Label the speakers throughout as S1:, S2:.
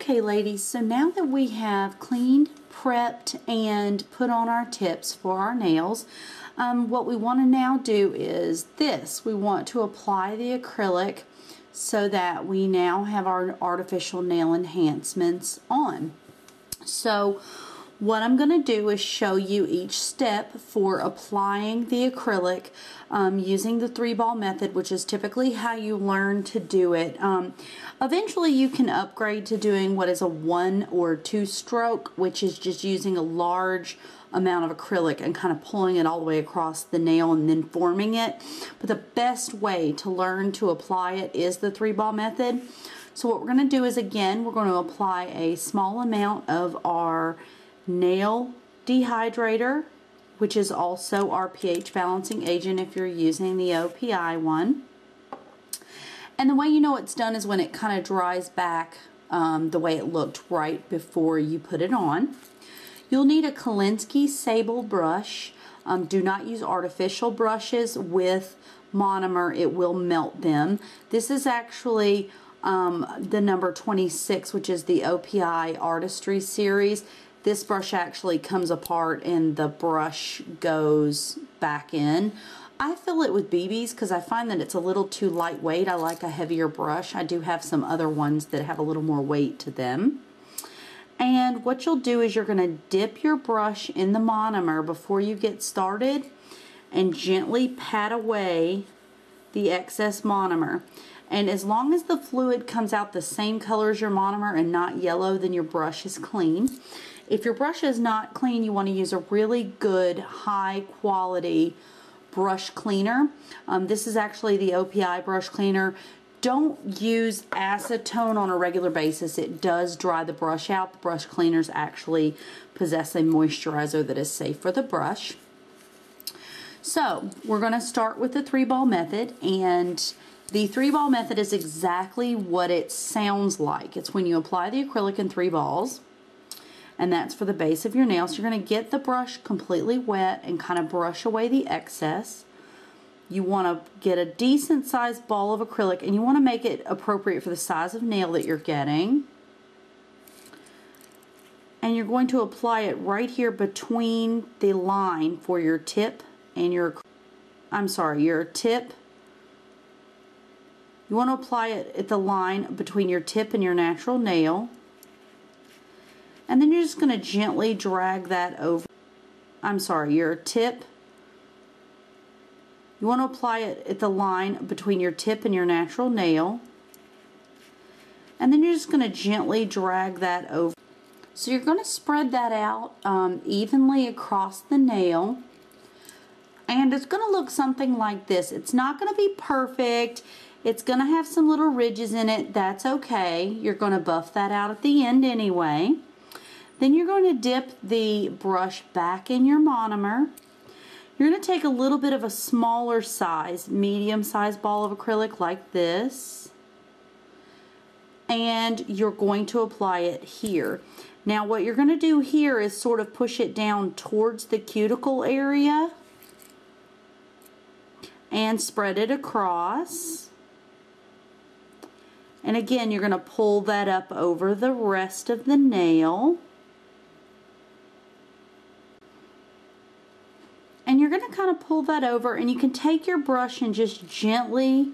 S1: Okay, ladies, so now that we have cleaned, prepped, and put on our tips for our nails, what we want to now do is this. We want to apply the acrylic so that we now have our artificial nail enhancements on. So what I'm going to do is show you each step for applying the acrylic using the 3-ball method, which is typically how you learn to do it. Eventually you can upgrade to doing what is a 1 or 2 stroke, which is just using a large amount of acrylic and kind of pulling it all the way across the nail and then forming it. But the best way to learn to apply it is the 3-ball method. So what we're going to do is, again, we're going to apply a small amount of our nail dehydrator, which is also our pH balancing agent if you're using the OPI one. And the way you know it's done is when it kind of dries back the way it looked right before you put it on. You'll need a Kolinsky sable brush. Do not use artificial brushes with monomer. It will melt them. This is actually the number 26, which is the OPI Artistry series. This brush actually comes apart and the brush goes back in. I fill it with BBs because I find that it's a little too lightweight. I like a heavier brush. I do have some other ones that have a little more weight to them. And what you'll do is you're going to dip your brush in the monomer before you get started and gently pat away the excess monomer. And as long as the fluid comes out the same color as your monomer and not yellow, then your brush is clean. If your brush is not clean, you want to use a really good, high quality brush cleaner. This is actually the OPI brush cleaner. Don't use acetone on a regular basis. It does dry the brush out. The brush cleaners actually possess a moisturizer that is safe for the brush. So we're going to start with the 3-ball method, and the 3-ball method is exactly what it sounds like. It's when you apply the acrylic in 3 balls, and that's for the base of your nail. So you're going to get the brush completely wet and kind of brush away the excess. You want to get a decent sized ball of acrylic, and you want to make it appropriate for the size of nail that you're getting. And you're going to apply it right here between the line for your tip and your tip. You want to apply it at the line between your tip and your natural nail. And then you're just going to gently drag that over. Your tip. You want to apply it at the line between your tip and your natural nail. And then you're just going to gently drag that over. So you're going to spread that out evenly across the nail. And it's going to look something like this. It's not going to be perfect. It's going to have some little ridges in it. That's okay. You're going to buff that out at the end anyway. Then you're going to dip the brush back in your monomer. You're going to take a little bit of a smaller size, medium sized ball of acrylic like this, and you're going to apply it here. Now what you're going to do here is sort of push it down towards the cuticle area and spread it across. And again, you're going to pull that up over the rest of the nail. And you're going to kind of pull that over, and you can take your brush and just gently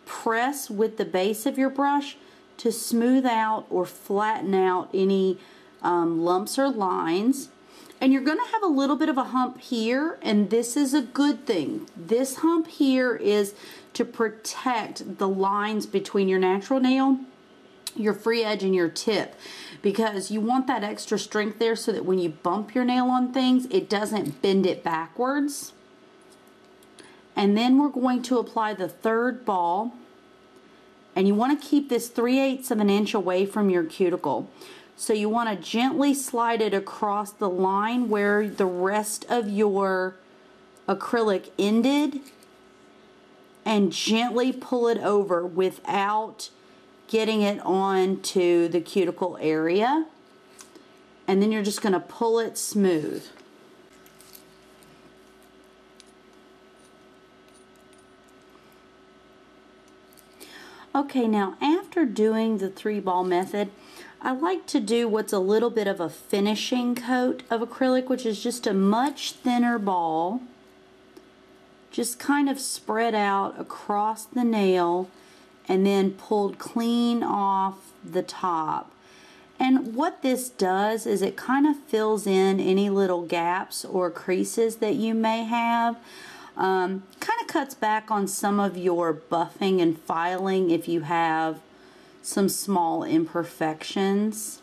S1: press with the base of your brush to smooth out or flatten out any lumps or lines. And you're going to have a little bit of a hump here, and this is a good thing. This hump here is to protect the lines between your natural nail, your free edge, and your tip, because you want that extra strength there so that when you bump your nail on things, it doesn't bend it backwards. And then we're going to apply the 3rd ball, and you want to keep this 3/8 of an inch away from your cuticle. So you want to gently slide it across the line where the rest of your acrylic ended, and gently pull it over without getting it onto the cuticle area. And then you're just going to pull it smooth. Okay, now after doing the 3-ball method, I like to do what's a little bit of a finishing coat of acrylic, which is just a much thinner ball, just kind of spread out across the nail and then pulled clean off the top. And what this does is it kind of fills in any little gaps or creases that you may have. Kind of cuts back on some of your buffing and filing if you have some small imperfections.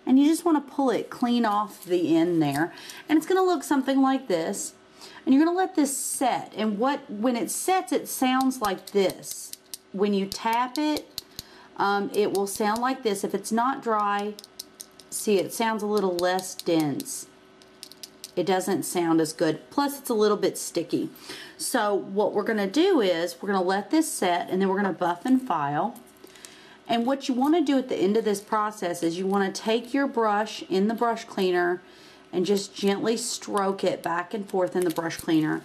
S1: And you just want to pull it clean off the end there. And it's going to look something like this. And you're going to let this set. And when it sets, it sounds like this. When you tap it, it will sound like this. If it's not dry, see, it sounds a little less dense. It doesn't sound as good. Plus, it's a little bit sticky. So what we're going to do is we're going to let this set, and then we're going to buff and file. And what you want to do at the end of this process is you want to take your brush in the brush cleaner and just gently stroke it back and forth in the brush cleaner,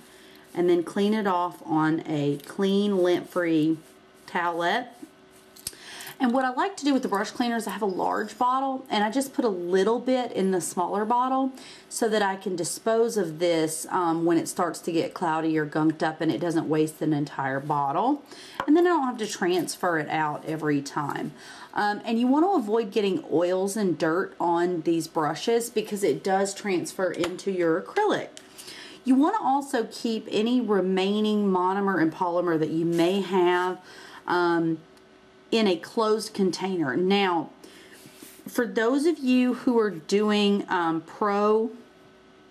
S1: and then clean it off on a clean, lint-free towelette. And what I like to do with the brush cleaner is I have a large bottle, and I just put a little bit in the smaller bottle so that I can dispose of this when it starts to get cloudy or gunked up, and it doesn't waste an entire bottle. And then I don't have to transfer it out every time. And you want to avoid getting oils and dirt on these brushes because it does transfer into your acrylic. You want to also keep any remaining monomer and polymer that you may have in a closed container. Now, for those of you who are doing pro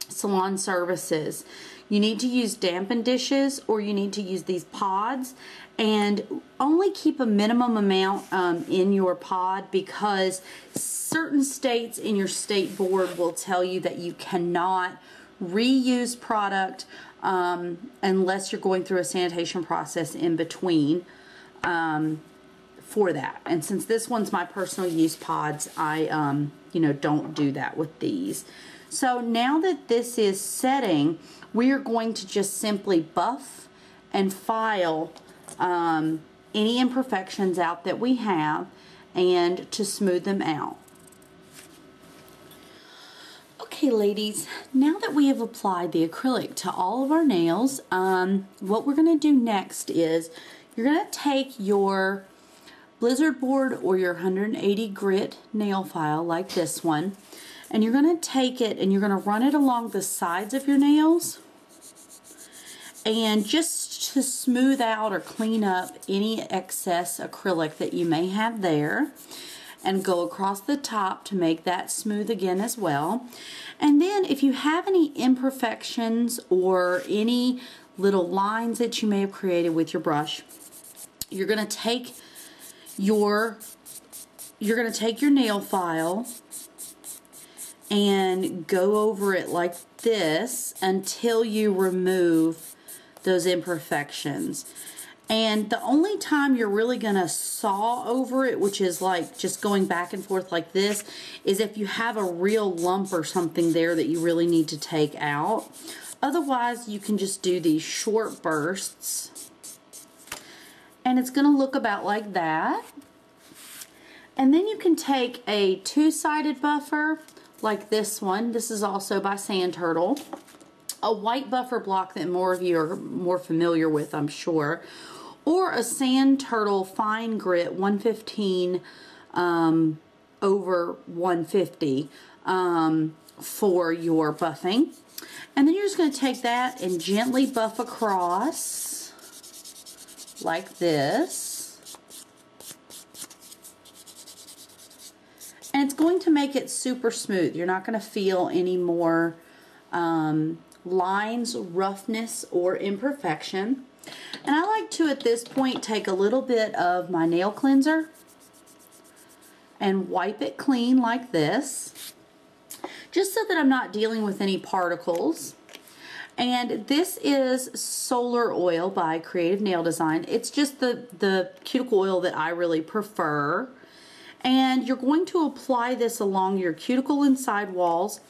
S1: salon services, you need to use dampened dishes, or you need to use these pods, and only keep a minimum amount in your pod, because certain states in your state board will tell you that you cannot reuse product unless you're going through a sanitation process in between for that. And since this one's my personal use pods, I don't do that with these. So now that this is setting, we are going to just simply buff and file any imperfections out that we have, and to smooth them out. Okay, ladies, now that we have applied the acrylic to all of our nails, what we're going to do next is you're going to take your Blizzard board or your 180 grit nail file like this one, and you're going to take it and you're going to run it along the sides of your nails, and just to smooth out or clean up any excess acrylic that you may have there, and go across the top to make that smooth again as well. And then if you have any imperfections or any little lines that you may have created with your brush, you're going to take your nail file and go over it like this until you remove those imperfections. And the only time you're really going to saw over it, which is like just going back and forth like this, is if you have a real lump or something there that you really need to take out. Otherwise, you can just do these short bursts. And it's going to look about like that. And then you can take a two-sided buffer like this one. This is also by Sand Turtle. A white buffer block that more of you are more familiar with, I'm sure. Or a Sand Turtle fine grit 115 over 150 for your buffing. And then you're just going to take that and gently buff across like this. And it's going to make it super smooth. You're not going to feel any more lines, roughness, or imperfection. And I like to, at this point, take a little bit of my nail cleanser and wipe it clean like this, just so that I'm not dealing with any particles. And this is Solar Oil by Creative Nail Design. It's just the cuticle oil that I really prefer. And you're going to apply this along your cuticle and side walls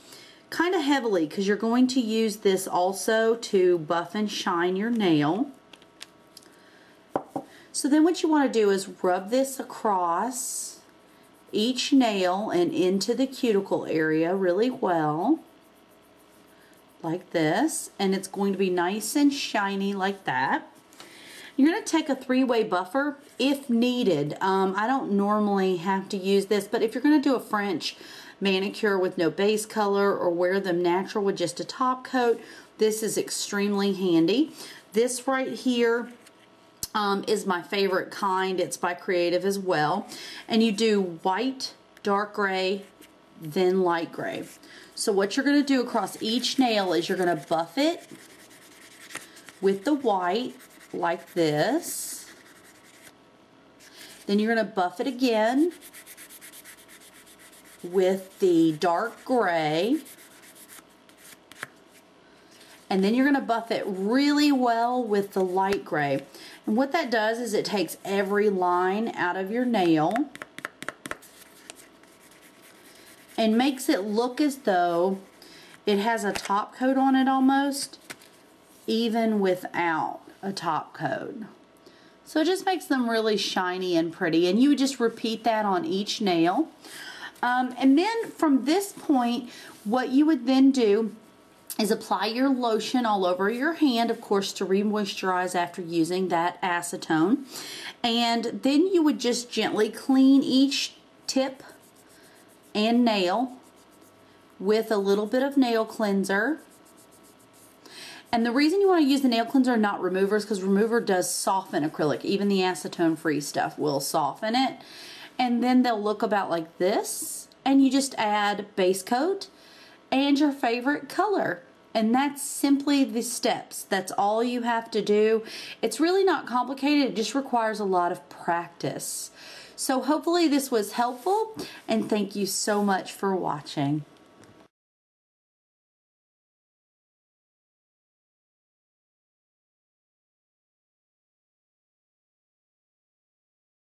S1: kind of heavily, because you're going to use this also to buff and shine your nail. So then what you want to do is rub this across each nail and into the cuticle area really well, like this, and it's going to be nice and shiny like that. You're going to take a 3-way buffer if needed. I don't normally have to use this, but if you're going to do a French manicure with no base color or wear them natural with just a top coat, this is extremely handy. This right here is my favorite kind. It's by Creative as well. And you do white, dark gray, then light gray. So what you're going to do across each nail is you're going to buff it with the white like this. Then you're going to buff it again with the dark gray. And then you're going to buff it really well with the light gray. And what that does is it takes every line out of your nail and makes it look as though it has a top coat on it almost, even without a top coat. So it just makes them really shiny and pretty, and you would just repeat that on each nail. And then from this point, what you would then do is apply your lotion all over your hand, of course, to re-moisturize after using that acetone. And then you would just gently clean each tip and nail with a little bit of nail cleanser. And the reason you want to use the nail cleanser, not remover, is because remover does soften acrylic. Even the acetone-free stuff will soften it. And then they'll look about like this. And you just add base coat and your favorite color. And that's simply the steps. That's all you have to do. It's really not complicated. It just requires a lot of practice. So hopefully this was helpful, and thank you so much for watching.